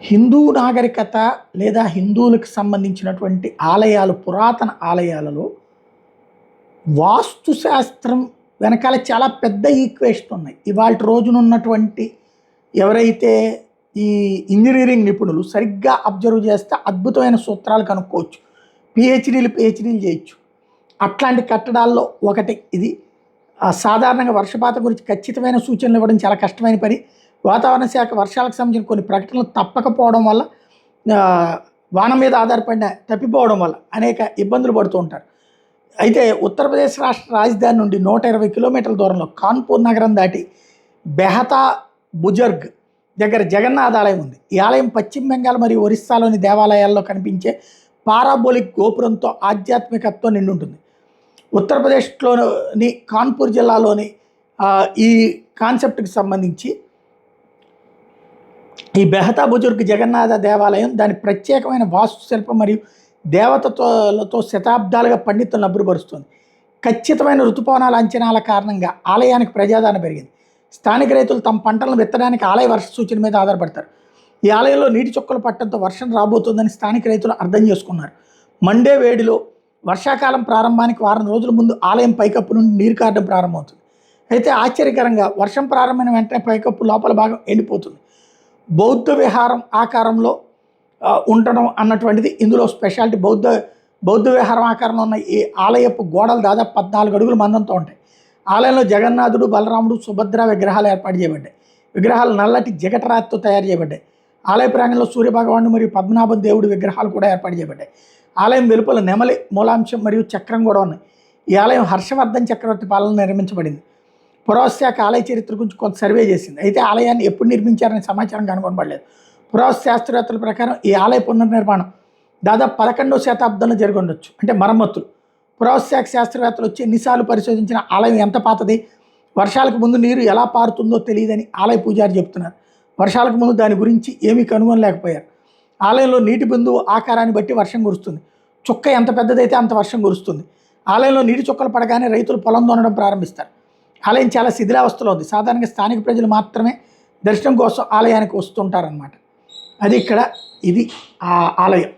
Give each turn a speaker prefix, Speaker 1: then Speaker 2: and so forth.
Speaker 1: హిందూ నాగరికత లేదా హిందువులకు సంబంధించినటువంటి ఆలయాలు, పురాతన ఆలయాలలో వాస్తు శాస్త్రం వెనకాల చాలా పెద్ద ఈక్వేషన్ ఉన్నాయి. ఇవాల్టి రోజున ఉన్నటువంటి ఎవరైతే ఈ ఇంజనీరింగ్ నిపుణులు సరిగ్గా అబ్జర్వ్ చేస్తే అద్భుతమైన సూత్రాలు కనుక్కోవచ్చు. పిహెచ్డీలు చేయొచ్చు. అట్లాంటి కట్టడాల్లో ఒకటి ఇది. సాధారణంగా వర్షపాతం గురించి ఖచ్చితమైన సూచనలు ఇవ్వడం చాలా కష్టమైన పని. వాతావరణ శాఖ వర్షాలకు సంబంధించిన కొన్ని ప్రకటనలు తప్పకపోవడం వల్ల, వాన మీద ఆధారపడిన తప్పిపోవడం వల్ల అనేక ఇబ్బందులు పడుతూ ఉంటారు. అయితే ఉత్తరప్రదేశ్ రాష్ట్ర రాజధాని నుండి 120 కిలోమీటర్ల దూరంలో కాన్పూర్ నగరం దాటి బెహతా బుజర్గ్ దగ్గర జగన్నాథ ఆలయం ఉంది. ఈ ఆలయం పశ్చిమ బెంగాల్ మరియు ఒరిస్సాలోని దేవాలయాల్లో కనిపించే పారాబోలిక్ గోపురంతో ఆధ్యాత్మికతతో నిండి ఉంటుంది. ఉత్తరప్రదేశ్లోని కాన్పూర్ జిల్లాలోని ఈ కాన్సెప్ట్కి సంబంధించి ఈ బెహతా బుజుర్గ్ జగన్నాథ దేవాలయం దాని ప్రత్యేకమైన వాస్తుశిల్పం మరియు దేవతలతో శతాబ్దాలుగా పండితులను అభివృపరుస్తుంది. ఖచ్చితమైన ఋతుపవనాల అంచనాల కారణంగా ఆలయానికి ప్రజాదరణ పెరిగింది. స్థానిక రైతులు తమ పంటలను విత్తడానికి ఆలయ వర్ష సూచన మీద ఆధారపడతారు. ఈ ఆలయంలో నీటి చుక్కలు పట్టడంతో వర్షం రాబోతుందని స్థానిక రైతులు అర్థం చేసుకున్నారు. మండే వేడిలో వర్షాకాలం ప్రారంభానికి వారం రోజుల ముందు ఆలయం పైకప్పు నుండి నీరు కారడం ప్రారంభమవుతుంది. అయితే ఆశ్చర్యకరంగా వర్షం ప్రారంభమైన వెంటనే పైకప్పు లోపల భాగం ఎండిపోతుంది. బౌద్ధ విహారం ఆకారంలో ఉండడం అన్నటువంటిది ఇందులో స్పెషాలిటీ. బౌద్ధ విహారం ఆకారంలో ఉన్న ఈ ఆలయపు గోడలు దాదాపు 14 అడుగుల మందంతో ఉంటాయి. ఆలయంలో జగన్నాథుడు, బలరాముడు, సుభద్ర విగ్రహాలు ఏర్పాటు చేయబడ్డాయి. విగ్రహాలు నల్లటి జగటరాతితో తయారు చేయబడ్డాయి. ఆలయ ప్రాంగణంలో సూర్యభగవానుడు మరియు పద్మనాభ దేవుడి విగ్రహాలు కూడా ఏర్పాటు చేయబడ్డాయి. ఆలయం వెలుపల నెమలి మూలాంశం మరియు చక్రం కూడా ఉన్నాయి. ఈ ఆలయం హర్షవర్ధన్ చక్రవర్తి పాలన నిర్మించబడింది. పురావస్తు శాఖ ఆలయ చరిత్ర గురించి కొంత సర్వే చేసింది. అయితే ఆలయాన్ని ఎప్పుడు నిర్మించారనే సమాచారం కనుగొనబడలేదు. పురావస్తు శాస్త్రవేత్తల ప్రకారం ఈ ఆలయ పునర్నిర్మాణం దాదాపు 11వ శతాబ్దంలో జరిగి ఉండొచ్చు, అంటే మరమ్మతులు. పురావస్తు శాఖ శాస్త్రవేత్తలు వచ్చి ఎన్నిసార్లు పరిశోధించిన ఆలయం ఎంత పాతది, వర్షాలకు ముందు నీరు ఎలా పారుతుందో తెలియదని ఆలయ పూజారి చెప్తున్నారు. వర్షాలకు ముందు దాని గురించి ఏమీ కనుగొనలేకపోయారు. ఆలయంలో నీటి బిందువు ఆకారాన్ని బట్టి వర్షం కురుస్తుంది. చుక్క ఎంత పెద్దదైతే అంత వర్షం కురుస్తుంది. ఆలయంలో నీటి చుక్కలు పడగానే రైతులు పొలం దున్నడం ప్రారంభిస్తారు. ఆలయం చాలా శిథిలావస్థలో ఉంది. సాధారణంగా స్థానిక ప్రజలు మాత్రమే దర్శనం కోసం ఆలయానికి వస్తుంటారన్నమాట. అది ఇక్కడ ఇది ఆ ఆలయం.